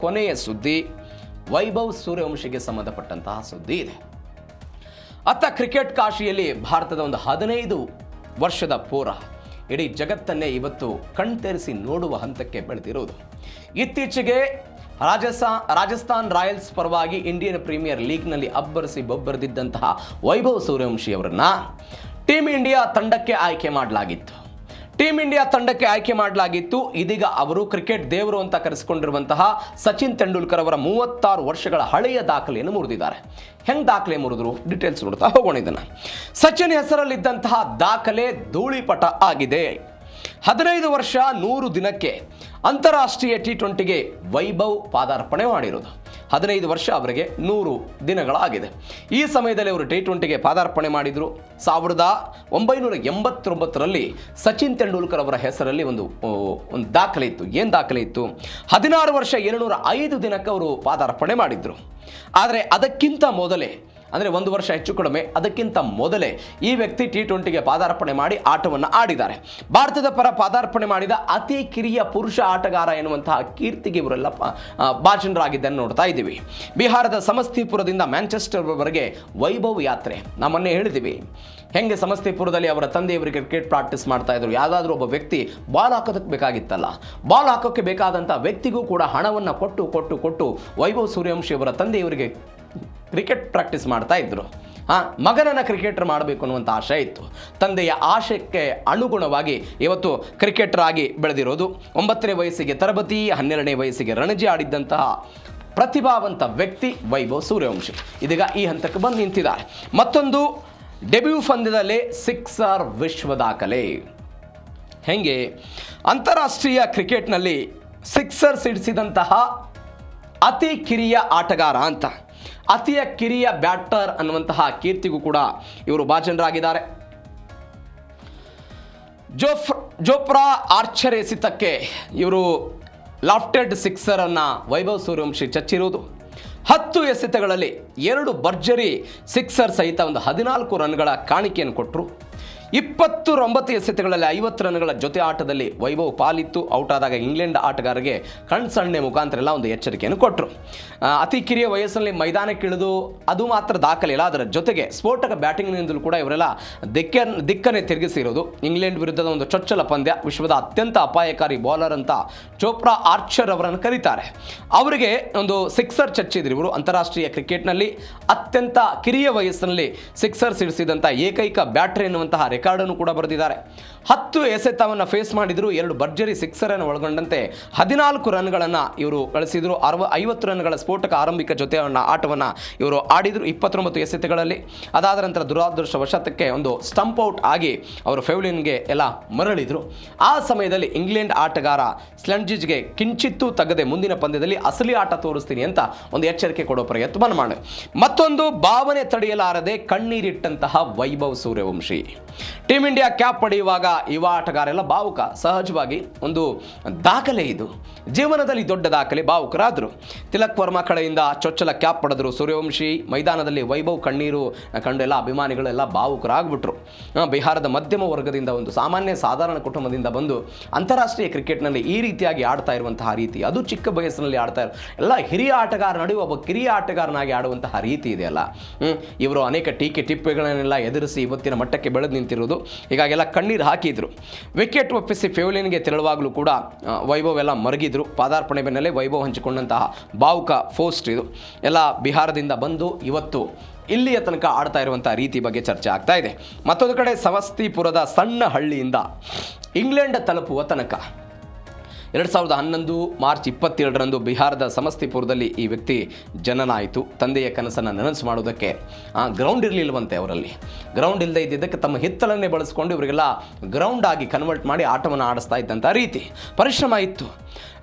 ಕೊನೆಯ ಸುದ್ದಿ ವೈಭವ್ ಸೂರ್ಯವಂಶಿಗೆ ಸಂಬಂಧಪಟ್ಟಂತಹ ಸುದ್ದಿ ಇದೆ. ಅತ್ತ ಕ್ರಿಕೆಟ್ ಕಾಶಿಯಲ್ಲಿ ಭಾರತದ ಒಂದು 15 ವರ್ಷದ ಪೋರ ಇಡೀ ಜಗತ್ತನ್ನೇ ಇವತ್ತು ಕಣ್ತೆರೆಸಿ ನೋಡುವ ಹಂತಕ್ಕೆ ಬೆಳೆದಿರುವುದು. ಇತ್ತೀಚೆಗೆ ರಾಜಸ್ಥಾನ್ ರಾಯಲ್ಸ್ ಪರವಾಗಿ ಇಂಡಿಯನ್ ಪ್ರೀಮಿಯರ್ ಲೀಗ್ನಲ್ಲಿ ಅಬ್ಬರಿಸಿ ಬೊಬ್ಬರಿದಿದ್ದಂತಹ ವೈಭವ್ ಸೂರ್ಯವಂಶಿ ಅವರನ್ನ ಟೀಮ್ ಇಂಡಿಯಾ ತಂಡಕ್ಕೆ ಆಯ್ಕೆ ಮಾಡಲಾಗಿತ್ತು. ಇದೀಗ ಅವರು ಕ್ರಿಕೆಟ್ ದೇವರು ಅಂತ ಕರೆಸಿಕೊಂಡಿರುವಂತಹ ಸಚಿನ್ ತೆಂಡೂಲ್ಕರ್ ಅವರ 36 ವರ್ಷಗಳ ಹಳೆಯ ದಾಖಲೆಯನ್ನು ಮುರಿದಿದ್ದಾರೆ. ಹೆಂಗ್ ದಾಖಲೆ ಮುರಿದ್ರು ಡೀಟೇಲ್ಸ್ ನೋಡ್ತಾ ಹೋಗೋಣ. ಇದನ್ನ ಸಚಿನ್ ಹೆಸರಲ್ಲಿದ್ದಂತಹ ದಾಖಲೆ ಧೂಳಿಪಟ ಆಗಿದೆ. 15 ವರ್ಷ 100 ದಿನಕ್ಕೆ ಅಂತಾರಾಷ್ಟ್ರೀಯ T20ಗೆ ವೈಭವ್ ಪಾದಾರ್ಪಣೆ ಮಾಡಿರೋದು. 15 ವರ್ಷ ಅವರಿಗೆ 100 ದಿನಗಳಾಗಿದೆ. ಈ ಸಮಯದಲ್ಲಿ ಅವರು T20ಗೆ ಪಾದಾರ್ಪಣೆ ಮಾಡಿದ್ರು. 1989ರಲ್ಲಿ ಸಚಿನ್ ತೆಂಡೂಲ್ಕರ್ ಅವರ ಹೆಸರಲ್ಲಿ ಒಂದು ದಾಖಲೆ ಇತ್ತು. ಏನು ದಾಖಲೆ ಇತ್ತು? 16 ವರ್ಷ 205 ದಿನಕ್ಕೆ ಅವರು ಪಾದಾರ್ಪಣೆ ಮಾಡಿದ್ರು. ಆದರೆ ಅದಕ್ಕಿಂತ ಮೊದಲೇ, ಅಂದರೆ 1 ವರ್ಷ ಹೆಚ್ಚು ಕಡಿಮೆ ಅದಕ್ಕಿಂತ ಮೊದಲೇ ಈ ವ್ಯಕ್ತಿ T20ಗೆ ಪಾದಾರ್ಪಣೆ ಮಾಡಿ ಆಟವನ್ನು ಆಡಿದ್ದಾರೆ. ಭಾರತದ ಪರ ಪಾದಾರ್ಪಣೆ ಮಾಡಿದ ಅತಿ ಕಿರಿಯ ಪುರುಷ ಆಟಗಾರ ಎನ್ನುವಂತಹ ಕೀರ್ತಿಗೆ ಇವರೆಲ್ಲ ಭಾಜನರಾಗಿದ್ದನ್ನು ನೋಡ್ತಾ ಇದ್ದೀವಿ. ಬಿಹಾರದ ಸಮಸ್ತಿಪುರದಿಂದ ಮ್ಯಾಂಚೆಸ್ಟರ್ವರೆಗೆ ವೈಭವ್ ಯಾತ್ರೆ. ನಮ್ಮನ್ನೇ ಹೇಳಿದ್ದೀವಿ ಹೆಂಗೆ ಸಮಸ್ತಿಪುರದಲ್ಲಿ ಅವರ ತಂದೆಯವರಿಗೆ ಕ್ರಿಕೆಟ್ ಪ್ರಾಕ್ಟೀಸ್ ಮಾಡ್ತಾ ಇದ್ರು. ಯಾವುದಾದ್ರೂ ಒಬ್ಬ ವ್ಯಕ್ತಿ ಬಾಲ್ ಹಾಕೋದಕ್ಕೆ ಬೇಕಾಗಿತ್ತಲ್ಲ, ಬಾಲ್ ಹಾಕೋಕ್ಕೆ ಬೇಕಾದಂಥ ವ್ಯಕ್ತಿಗೂ ಕೂಡ ಹಣವನ್ನು ಕೊಟ್ಟು ವೈಭವ್ ಸೂರ್ಯವಂಶಿ ಅವರ ತಂದೆಯವರಿಗೆ ಕ್ರಿಕೆಟ್ ಪ್ರಾಕ್ಟೀಸ್ ಮಾಡ್ತಾ ಇದ್ರು. ಮಗನನ್ನು ಕ್ರಿಕೆಟರ್ ಮಾಡಬೇಕು ಅನ್ನುವಂಥ ಆಶೆ ಇತ್ತು. ತಂದೆಯ ಆಶಯಕ್ಕೆ ಅನುಗುಣವಾಗಿ ಇವತ್ತು ಕ್ರಿಕೆಟರ್ ಆಗಿ ಬೆಳೆದಿರೋದು. 9ನೇ ವಯಸ್ಸಿಗೆ ತರಬೇತಿ, 12ನೇ ವಯಸ್ಸಿಗೆ ರಣಜಿ ಆಡಿದ್ದಂತಹ ಪ್ರತಿಭಾವಂತ ವ್ಯಕ್ತಿ ವೈಭವ್ ಸೂರ್ಯವಂಶಿ ಇದೀಗ ಈ ಹಂತಕ್ಕೆ ಬಂದು ನಿಂತಿದ್ದಾರೆ. ಮತ್ತೊಂದು ಡೆಬ್ಯೂ ಪಂದ್ಯದಲ್ಲೇ 6 ವಿಶ್ವ ದಾಖಲೆ. ಹೆಂಗೆ ಅಂತಾರಾಷ್ಟ್ರೀಯ ಕ್ರಿಕೆಟ್ನಲ್ಲಿ 6 ಸಿಡಿಸಿದಂತಹ ಅತಿ ಕಿರಿಯ ಆಟಗಾರ ಅಂತ, ಅತಿಯ ಕಿರಿಯ ಬ್ಯಾಟರ್ ಅನ್ನುವಂತಹ ಕೀರ್ತಿಗೂ ಕೂಡ ಇವರು ಭಾಜನರಾಗಿದ್ದಾರೆ. ಜೋಪ್ರಾ ಆರ್ಚರ್ ಎಸೆತಕ್ಕೆ ಇವರು ಲಾಫ್ಟೆಡ್ 6 ಅನ್ನು ವೈಭವ್ ಸೂರ್ಯವಂಶಿ ಚಚ್ಚಿರುವುದು. 10 ಎಸೆತಗಳಲ್ಲಿ 2 ಭರ್ಜರಿ 6 ಸಹಿತ ಒಂದು 14 ರನ್ಗಳ ಕಾಣಿಕೆಯನ್ನು ಕೊಟ್ಟರು. 29 ಎಸೆತಗಳಲ್ಲಿ 50 ರನ್ಗಳ ಜೊತೆ ಆಟದಲ್ಲಿ ವೈಭವ್ ಪಾಲಿತ್ತು. ಔಟ್ ಆದಾಗ ಇಂಗ್ಲೆಂಡ್ ಆಟಗಾರರಿಗೆ ಕಣ್ಸಣ್ಣೆ ಮುಖಾಂತರ ಎಲ್ಲ ಒಂದು ಎಚ್ಚರಿಕೆಯನ್ನು ಕೊಟ್ಟರು. ಅತಿ ಕಿರಿಯ ವಯಸ್ಸಿನಲ್ಲಿ ಮೈದಾನಕ್ಕಿಳಿದು ಅದು ಮಾತ್ರ ದಾಖಲೆ ಇಲ್ಲ, ಅದರ ಜೊತೆಗೆ ಸ್ಫೋಟಕ ಬ್ಯಾಟಿಂಗ್ನಿಂದಲೂ ಕೂಡ ಇವರೆಲ್ಲ ದಿಕ್ಕನ್ನೇ ತಿರುಗಿಸಿರೋದು. ಇಂಗ್ಲೆಂಡ್ ವಿರುದ್ಧದ ಒಂದು ಚೊಚ್ಚಲ ಪಂದ್ಯ, ವಿಶ್ವದ ಅತ್ಯಂತ ಅಪಾಯಕಾರಿ ಬೌಲರ್ ಅಂತ ಜೋಪ್ರಾ ಆರ್ಚರ್ ಅವರನ್ನು ಕರೀತಾರೆ. ಅವರಿಗೆ ಒಂದು 6 ಚಚ್ಚಿದ್ರು ಇವರು. ಅಂತಾರಾಷ್ಟ್ರೀಯ ಕ್ರಿಕೆಟ್ನಲ್ಲಿ ಅತ್ಯಂತ ಕಿರಿಯ ವಯಸ್ಸಿನಲ್ಲಿ 6 ಸಿಡಿಸಿದಂಥ ಏಕೈಕ ಬ್ಯಾಟರ್ ಎನ್ನುವಂತಹ ರೆಕಾರ್ಡನ್ನು ಕೂಡ ಬರೆದಿದ್ದಾರೆ. 10 ಎಸೆತವನ್ನು ಫೇಸ್ ಮಾಡಿದ್ರು. 2 ಭರ್ಜರಿ 6 ಅನ್ನು ಒಳಗೊಂಡಂತೆ 14 ರನ್ಗಳನ್ನು ಇವರು ಗಳಿಸಿದ್ರು. 50 ರನ್ಗಳ ಸ್ಫೋಟಕ ಆರಂಭಿಕ ಜೊತೆ ಆಟವನ್ನು ಇವರು ಆಡಿದ್ರು 29 ಎಸೆತಗಳಲ್ಲಿ. ಅದಾದ ನಂತರ ದುರಾದೃಷ್ಟವಶಾತ್ತಕ್ಕೆ ಒಂದು ಸ್ಟಂಪ್ ಔಟ್ ಆಗಿ ಅವರು ಫೆವ್ಲಿನ್ಗೆ ಎಲ್ಲ ಮರಳಿದ್ರು. ಆ ಸಮಯದಲ್ಲಿ ಇಂಗ್ಲೆಂಡ್ ಆಟಗಾರ ಸ್ಲೆಂಡ್ಜಿಜ್ಗೆ ಕಿಂಚಿತ್ತೂ ತಗದೆ ಮುಂದಿನ ಪಂದ್ಯದಲ್ಲಿ ಅಸಲಿ ಆಟ ತೋರಿಸ್ತೀನಿ ಅಂತ ಒಂದು ಎಚ್ಚರಿಕೆ ಕೊಡೋ ಪ್ರಯತ್ನ ಮಾಡಿ ಮತ್ತೊಂದು ಭಾವನೆ ತಡೆಯಲಾರದೆ ಕಣ್ಣೀರಿಟ್ಟಂತಹ Vaibhav Suryavanshi. Team India cap ಪಡೆಯುವಾಗ ಯುವ ಆಟಗಾರೆಲ್ಲ ಭಾವುಕ. ಸಹಜವಾಗಿ ಒಂದು ದಾಖಲೆ, ಇದು ಜೀವನದಲ್ಲಿ ದೊಡ್ಡ ದಾಖಲೆ. ಭಾವುಕರಾದರು. ತಿಲಕ್ ವರ್ಮಾ ಕಡೆಯಿಂದ ಚೊಚ್ಚಲ ಕ್ಯಾಪ್ ಪಡೆದರು ಸೂರ್ಯವಂಶಿ. ಮೈದಾನದಲ್ಲಿ ವೈಭವ್ ಕಣ್ಣೀರು ಕಂಡು ಎಲ್ಲ ಅಭಿಮಾನಿಗಳೆಲ್ಲ ಭಾವುಕರಾಗ್ಬಿಟ್ರು. ಬಿಹಾರದ ಮಧ್ಯಮ ವರ್ಗದಿಂದ, ಒಂದು ಸಾಧಾರಣ ಕುಟುಂಬದಿಂದ ಬಂದು ಅಂತಾರಾಷ್ಟ್ರೀಯ ಕ್ರಿಕೆಟ್ನಲ್ಲಿ ಈ ರೀತಿಯಾಗಿ ಆಡ್ತಾ ಇರುವಂತಹ ರೀತಿ, ಅದು ಚಿಕ್ಕ ವಯಸ್ಸಿನಲ್ಲಿ ಆಡ್ತಾ ಎಲ್ಲ ಹಿರಿಯ ಆಟಗಾರ ನಡುವೆ ಒಬ್ಬ ಕಿರಿಯ ಆಟಗಾರನಾಗಿ ಆಡುವಂತಹ ರೀತಿ ಇದೆಯಲ್ಲ, ಇವರು ಅನೇಕ ಟೀಕೆ ಟಿಪ್ಪೆಗಳನ್ನೆಲ್ಲ ಎದುರಿಸಿ ಇವತ್ತಿನ ಮಟ್ಟಕ್ಕೆ ಬೆಳೆದು ನಿಂತಿರೋದು. ಹೀಗಾಗೆಲ್ಲ ಕಣ್ಣೀರು ಹಾಕಿದ್ರು. ವಿಕೆಟ್ ಒಪ್ಪಿಸಿ ಫೆವ್ಲಿನ್ಗೆ ತೆರಳುವಾಗಲೂ ಕೂಡ ವೈಭವ್ ಎಲ್ಲ ಮರಗಿದ್ರು. ಪಾದಾರ್ಪಣೆ ಬೆನ್ನಲ್ಲೇ ವೈಭವ್ ಹಂಚಿಕೊಂಡಂತಹ ಭಾವುಕ ಪೋಸ್ಟ್ ಇದು. ಎಲ್ಲ ಬಿಹಾರದಿಂದ ಬಂದು ಇವತ್ತು ಇಲ್ಲಿಯ ತನಕ ಆಡ್ತಾ ಇರುವಂಥ ರೀತಿ ಬಗ್ಗೆ ಚರ್ಚೆ ಆಗ್ತಾ ಇದೆ. ಮತ್ತೊಂದು ಕಡೆ ಸಮಸ್ತಿಪುರದ ಸಣ್ಣ ಹಳ್ಳಿಯಿಂದ ಇಂಗ್ಲೆಂಡ್ ತಲುಪುವ ತನಕ 2011 ಮಾರ್ಚ್ 27ರಂದು ಬಿಹಾರದ ಸಮಸ್ತಿಪುರದಲ್ಲಿ ಈ ವ್ಯಕ್ತಿ ಜನನ ಆಯಿತು. ತಂದೆಯ ಕನಸನ್ನು ನನಸು ಮಾಡೋದಕ್ಕೆ ಗ್ರೌಂಡ್ ಇರಲಿಲ್ಲವಂತೆ ಅವರಲ್ಲಿ. ಗ್ರೌಂಡ್ ಇಲ್ಲದೆ ಇದ್ದಿದ್ದಕ್ಕೆ ತಮ್ಮ ಹಿತ್ತಲನ್ನೇ ಬಳಸ್ಕೊಂಡು ಇವರಿಗೆಲ್ಲ ಗ್ರೌಂಡ್ ಆಗಿ ಕನ್ವರ್ಟ್ ಮಾಡಿ ಆಟವನ್ನು ಆಡಿಸ್ತಾ ಇದ್ದಂಥ ರೀತಿ. ಪರಿಶ್ರಮ ಇತ್ತು.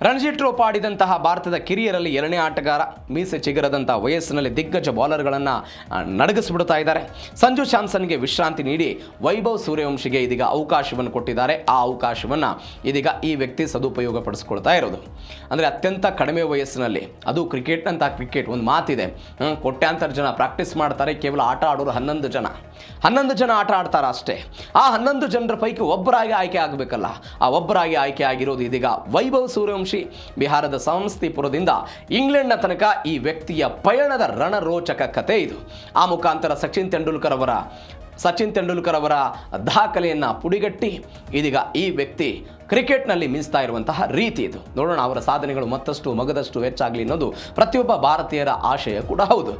ರಣಜಿ ಟ್ರೋಫಿ ಆಡಿದಂತಹ ಭಾರತದ ಕಿರಿಯರಲ್ಲಿ 2ನೇ ಆಟಗಾರ. ಮೀಸೆ ಚಿಗರದಂಥ ವಯಸ್ಸಿನಲ್ಲಿ ದಿಗ್ಗಜ ಬೌಲರ್ಗಳನ್ನು ನಡಗಿಸ್ಬಿಡ್ತಾ ಇದ್ದಾರೆ. ಸಂಜು ಸ್ಯಾಮ್ಸನ್ಗೆ ವಿಶ್ರಾಂತಿ ನೀಡಿ ವೈಭವ್ ಸೂರ್ಯವಂಶಿಗೆ ಇದೀಗ ಅವಕಾಶವನ್ನು ಕೊಟ್ಟಿದ್ದಾರೆ. ಆ ಅವಕಾಶವನ್ನು ಇದೀಗ ಈ ವ್ಯಕ್ತಿ ಸದುಪಯೋಗ ಉಪಯೋಗಪಡಿಸ್ಕೊಳ್ತಾ ಇರೋದು. ಅಂದರೆ ಅತ್ಯಂತ ಕಡಿಮೆ ವಯಸ್ಸಿನಲ್ಲಿ, ಅದು ಕ್ರಿಕೆಟ್ ಒಂದು ಮಾತಿದೆ, ಕೋಟ್ಯಾಂತರ ಜನ ಪ್ರಾಕ್ಟೀಸ್ ಮಾಡ್ತಾರೆ, ಕೇವಲ ಆಟ ಆಡೋರು 11 ಜನ ಆಟ ಆಡ್ತಾರೆ ಅಷ್ಟೇ. ಆ 11 ಜನರ ಪೈಕಿ ಒಬ್ಬರಾಗಿ ಆಯ್ಕೆ ಆಗಬೇಕಲ್ಲ, ಆ ಒಬ್ಬರಾಗಿ ಆಯ್ಕೆ ಆಗಿರೋದು ಇದೀಗ ವೈಭವ್ ಸೂರ್ಯವಂಶಿ. ಬಿಹಾರದ ಸಮಸ್ತಿಪುರದಿಂದ ಇಂಗ್ಲೆಂಡ್ನ ತನಕ ಈ ವ್ಯಕ್ತಿಯ ಪಯಣದ ರಣರೋಚಕ ಕಥೆ ಇದು. ಆ ಮುಖಾಂತರ ಸಚಿನ್ ತೆಂಡೂಲ್ಕರ್ ಅವರ ದಾಖಲೆಯನ್ನು ಪುಡಿಗಟ್ಟಿ ಇದೀಗ ಈ ವ್ಯಕ್ತಿ ಕ್ರಿಕೆಟ್ನಲ್ಲಿ ಮಿಂಚ್ತಾ ಇರುವಂತಹ ರೀತಿ ಇದು. ನೋಡೋಣ, ಅವರ ಸಾಧನೆಗಳು ಮತ್ತಷ್ಟು ಮಗದಷ್ಟು ಹೆಚ್ಚಾಗಲಿ ಅನ್ನೋದು ಪ್ರತಿಯೊಬ್ಬ ಭಾರತೀಯರ ಆಶಯ ಕೂಡ ಹೌದು.